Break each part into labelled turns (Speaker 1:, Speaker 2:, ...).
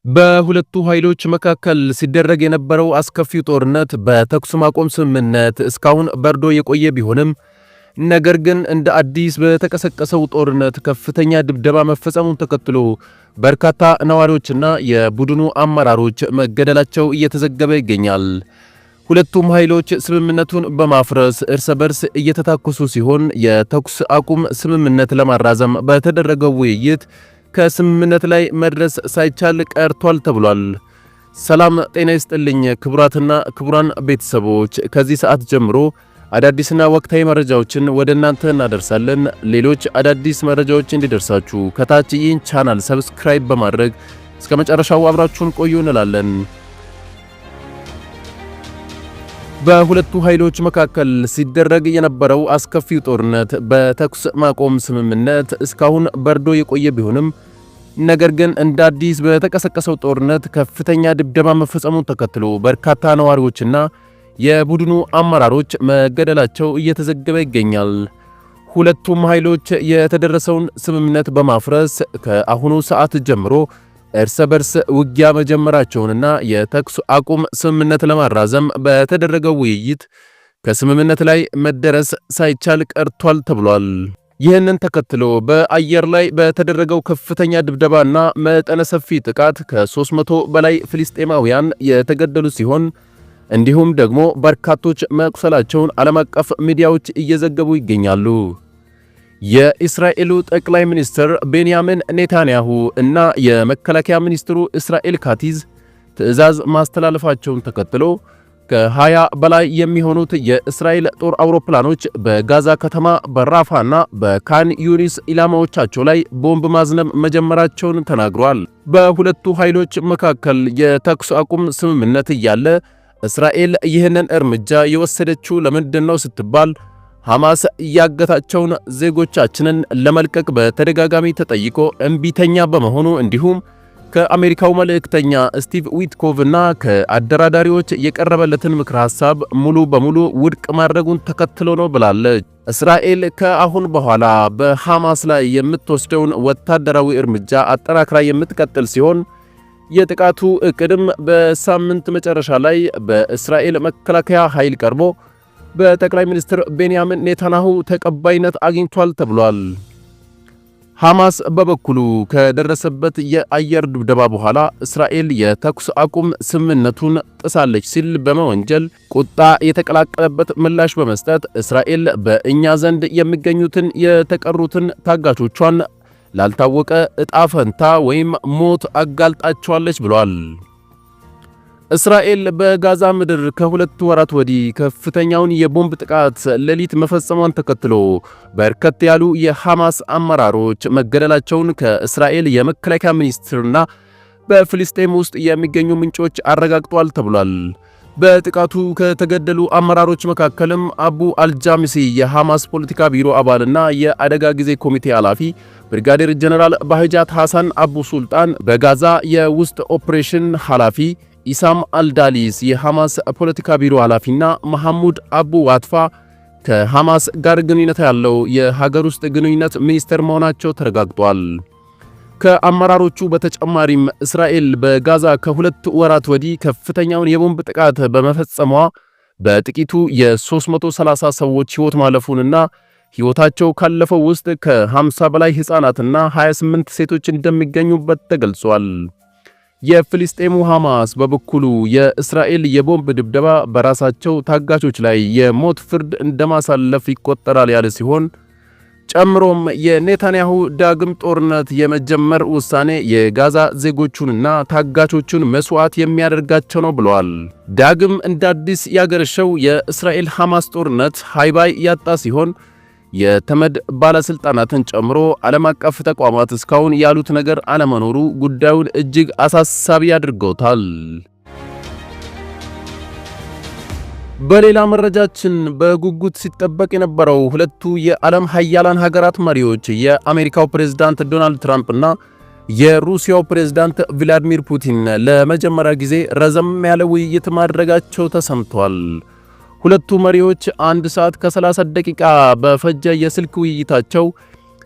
Speaker 1: በሁለቱ ኃይሎች መካከል ሲደረግ የነበረው አስከፊው ጦርነት በተኩስ ማቆም ስምምነት እስካሁን በርዶ የቆየ ቢሆንም ነገር ግን እንደ አዲስ በተቀሰቀሰው ጦርነት ከፍተኛ ድብደባ መፈጸሙን ተከትሎ በርካታ ነዋሪዎችና የቡድኑ አመራሮች መገደላቸው እየተዘገበ ይገኛል። ሁለቱም ኃይሎች ስምምነቱን በማፍረስ እርስ በርስ እየተታኮሱ ሲሆን የተኩስ አቁም ስምምነት ለማራዘም በተደረገው ውይይት ከስምምነት ላይ መድረስ ሳይቻል ቀርቷል ተብሏል። ሰላም ጤና ይስጥልኝ ክቡራትና ክቡራን ቤተሰቦች፣ ከዚህ ሰዓት ጀምሮ አዳዲስና ወቅታዊ መረጃዎችን ወደ እናንተ እናደርሳለን። ሌሎች አዳዲስ መረጃዎች እንዲደርሳችሁ ከታች ይህን ቻናል ሰብስክራይብ በማድረግ እስከ መጨረሻው አብራችሁን ቆዩ እንላለን። በሁለቱ ኃይሎች መካከል ሲደረግ የነበረው አስከፊው ጦርነት በተኩስ ማቆም ስምምነት እስካሁን በርዶ የቆየ ቢሆንም ነገር ግን እንደ አዲስ በተቀሰቀሰው ጦርነት ከፍተኛ ድብደባ መፈጸሙን ተከትሎ በርካታ ነዋሪዎችና የቡድኑ አመራሮች መገደላቸው እየተዘገበ ይገኛል። ሁለቱም ኃይሎች የተደረሰውን ስምምነት በማፍረስ ከአሁኑ ሰዓት ጀምሮ እርስ በርስ ውጊያ መጀመራቸውንና የተኩስ አቁም ስምምነት ለማራዘም በተደረገው ውይይት ከስምምነት ላይ መደረስ ሳይቻል ቀርቷል ተብሏል። ይህንን ተከትሎ በአየር ላይ በተደረገው ከፍተኛ ድብደባና መጠነ ሰፊ ጥቃት ከ300 በላይ ፍልስጤማውያን የተገደሉ ሲሆን እንዲሁም ደግሞ በርካቶች መቁሰላቸውን ዓለም አቀፍ ሚዲያዎች እየዘገቡ ይገኛሉ። የእስራኤሉ ጠቅላይ ሚኒስትር ቤንያሚን ኔታንያሁ እና የመከላከያ ሚኒስትሩ እስራኤል ካቲዝ ትዕዛዝ ማስተላለፋቸውን ተከትሎ ከ20 በላይ የሚሆኑት የእስራኤል ጦር አውሮፕላኖች በጋዛ ከተማ በራፋና በካን ዩኒስ ኢላማዎቻቸው ላይ ቦምብ ማዝነብ መጀመራቸውን ተናግሯል። በሁለቱ ኃይሎች መካከል የተኩስ አቁም ስምምነት እያለ እስራኤል ይህንን እርምጃ የወሰደችው ለምንድን ነው ስትባል ሐማስ ያገታቸውን ዜጎቻችንን ለመልቀቅ በተደጋጋሚ ተጠይቆ እምቢተኛ በመሆኑ እንዲሁም ከአሜሪካው መልእክተኛ ስቲቭ ዊትኮቭ እና ከአደራዳሪዎች የቀረበለትን ምክር ሐሳብ ሙሉ በሙሉ ውድቅ ማድረጉን ተከትሎ ነው ብላለች። እስራኤል ከአሁን በኋላ በሐማስ ላይ የምትወስደውን ወታደራዊ እርምጃ አጠናክራ የምትቀጥል ሲሆን የጥቃቱ ዕቅድም በሳምንት መጨረሻ ላይ በእስራኤል መከላከያ ኃይል ቀርቦ በጠቅላይ ሚኒስትር ቤንያሚን ኔታንያሁ ተቀባይነት አግኝቷል ተብሏል። ሐማስ በበኩሉ ከደረሰበት የአየር ድብደባ በኋላ እስራኤል የተኩስ አቁም ስምምነቱን ጥሳለች ሲል በመወንጀል ቁጣ የተቀላቀለበት ምላሽ በመስጠት እስራኤል በእኛ ዘንድ የሚገኙትን የተቀሩትን ታጋቾቿን ላልታወቀ ዕጣ ፈንታ ወይም ሞት አጋልጣቸዋለች ብሏል። እስራኤል በጋዛ ምድር ከሁለት ወራት ወዲህ ከፍተኛውን የቦምብ ጥቃት ሌሊት መፈጸሟን ተከትሎ በርከት ያሉ የሐማስ አመራሮች መገደላቸውን ከእስራኤል የመከላከያ ሚኒስትርና በፍልስጤም ውስጥ የሚገኙ ምንጮች አረጋግጠዋል ተብሏል። በጥቃቱ ከተገደሉ አመራሮች መካከልም አቡ አልጃሚሲ የሐማስ ፖለቲካ ቢሮ አባልና የአደጋ ጊዜ ኮሚቴ ኃላፊ፣ ብርጋዴር ጀነራል ባህጃት ሐሳን አቡ ሱልጣን በጋዛ የውስጥ ኦፕሬሽን ኃላፊ፣ ኢሳም አልዳሊስ የሐማስ ፖለቲካ ቢሮ ኃላፊና መሐሙድ አቡ ዋትፋ ከሐማስ ጋር ግንኙነት ያለው የሀገር ውስጥ ግንኙነት ሚኒስትር መሆናቸው ተረጋግጧል። ከአመራሮቹ በተጨማሪም እስራኤል በጋዛ ከሁለት ወራት ወዲህ ከፍተኛውን የቦምብ ጥቃት በመፈጸሟ በጥቂቱ የ330 ሰዎች ሕይወት ማለፉንና ሕይወታቸው ካለፈው ውስጥ ከ50 በላይ ሕፃናትና 28 ሴቶች እንደሚገኙበት ተገልጿል። የፍልስጤሙ ሐማስ በበኩሉ የእስራኤል የቦምብ ድብደባ በራሳቸው ታጋቾች ላይ የሞት ፍርድ እንደማሳለፍ ይቆጠራል ያለ ሲሆን ጨምሮም የኔታንያሁ ዳግም ጦርነት የመጀመር ውሳኔ የጋዛ ዜጎቹንና ታጋቾቹን መስዋዕት የሚያደርጋቸው ነው ብለዋል። ዳግም እንደ አዲስ ያገረሸው የእስራኤል ሐማስ ጦርነት ሃይባይ ያጣ ሲሆን የተመድ ባለስልጣናትን ጨምሮ ዓለም አቀፍ ተቋማት እስካሁን ያሉት ነገር አለመኖሩ ጉዳዩን እጅግ አሳሳቢ አድርገውታል። በሌላ መረጃችን በጉጉት ሲጠበቅ የነበረው ሁለቱ የዓለም ሀያላን ሀገራት መሪዎች የአሜሪካው ፕሬዝዳንት ዶናልድ ትራምፕ እና የሩሲያው ፕሬዝዳንት ቭላዲሚር ፑቲን ለመጀመሪያ ጊዜ ረዘም ያለ ውይይት ማድረጋቸው ተሰምቷል። ሁለቱ መሪዎች 1 ሰዓት ከ30 ደቂቃ በፈጀ የስልክ ውይይታቸው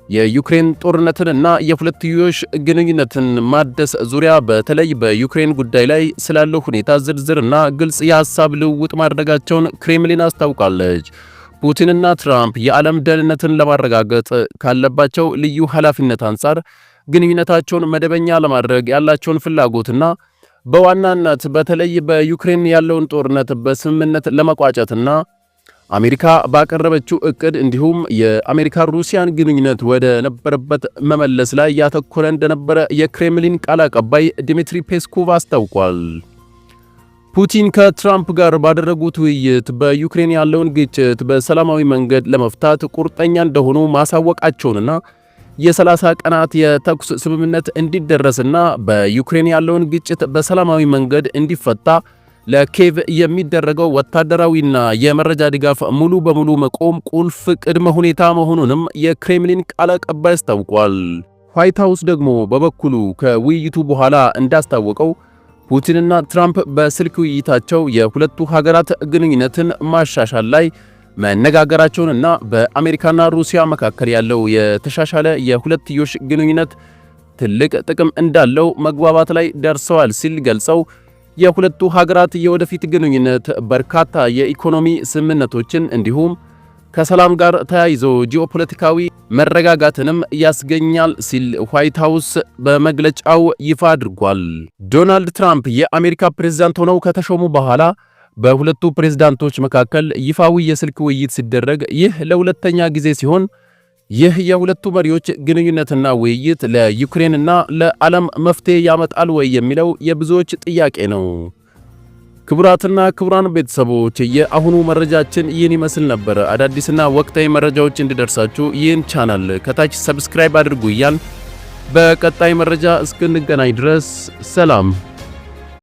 Speaker 1: የዩክሬን ጦርነትንና የሁለትዮሽ ግንኙነትን ማደስ ዙሪያ በተለይ በዩክሬን ጉዳይ ላይ ስላለው ሁኔታ ዝርዝርና ግልጽ የሐሳብ ልውውጥ ማድረጋቸውን ክሬምሊን አስታውቃለች። ፑቲንና ትራምፕ የዓለም ደህንነትን ለማረጋገጥ ካለባቸው ልዩ ኃላፊነት አንጻር ግንኙነታቸውን መደበኛ ለማድረግ ያላቸውን ፍላጎትና በዋናነት በተለይ በዩክሬን ያለውን ጦርነት በስምምነት ለመቋጨትና አሜሪካ ባቀረበችው እቅድ እንዲሁም የአሜሪካ ሩሲያን ግንኙነት ወደ ነበረበት መመለስ ላይ ያተኮረ እንደነበረ የክሬምሊን ቃል አቀባይ ዲሚትሪ ፔስኮቭ አስታውቋል። ፑቲን ከትራምፕ ጋር ባደረጉት ውይይት በዩክሬን ያለውን ግጭት በሰላማዊ መንገድ ለመፍታት ቁርጠኛ እንደሆኑ ማሳወቃቸውንና የ30 ቀናት የተኩስ ስምምነት እንዲደረስና በዩክሬን ያለውን ግጭት በሰላማዊ መንገድ እንዲፈታ ለኬቭ የሚደረገው ወታደራዊና የመረጃ ድጋፍ ሙሉ በሙሉ መቆም ቁልፍ ቅድመ ሁኔታ መሆኑንም የክሬምሊን ቃል አቀባይ አስታውቋል። ዋይት ሃውስ ደግሞ በበኩሉ ከውይይቱ በኋላ እንዳስታወቀው ፑቲንና ትራምፕ በስልክ ውይይታቸው የሁለቱ ሀገራት ግንኙነትን ማሻሻል ላይ መነጋገራቸውንና በአሜሪካና ሩሲያ መካከል ያለው የተሻሻለ የሁለትዮሽ ግንኙነት ትልቅ ጥቅም እንዳለው መግባባት ላይ ደርሰዋል ሲል ገልጸው የሁለቱ ሀገራት የወደፊት ግንኙነት በርካታ የኢኮኖሚ ስምምነቶችን እንዲሁም ከሰላም ጋር ተያይዞ ጂኦፖለቲካዊ መረጋጋትንም ያስገኛል ሲል ዋይት ሃውስ በመግለጫው ይፋ አድርጓል። ዶናልድ ትራምፕ የአሜሪካ ፕሬዝዳንት ሆነው ከተሾሙ በኋላ በሁለቱ ፕሬዝዳንቶች መካከል ይፋዊ የስልክ ውይይት ሲደረግ ይህ ለሁለተኛ ጊዜ ሲሆን ይህ የሁለቱ መሪዎች ግንኙነትና ውይይት ለዩክሬንና ለዓለም መፍትሄ ያመጣል ወይ የሚለው የብዙዎች ጥያቄ ነው። ክቡራትና ክቡራን ቤተሰቦች የአሁኑ መረጃችን ይህን ይመስል ነበር። አዳዲስና ወቅታዊ መረጃዎች እንዲደርሳችሁ ይህን ቻናል ከታች ሰብስክራይብ አድርጉ እያል በቀጣይ መረጃ እስክንገናኝ ድረስ ሰላም።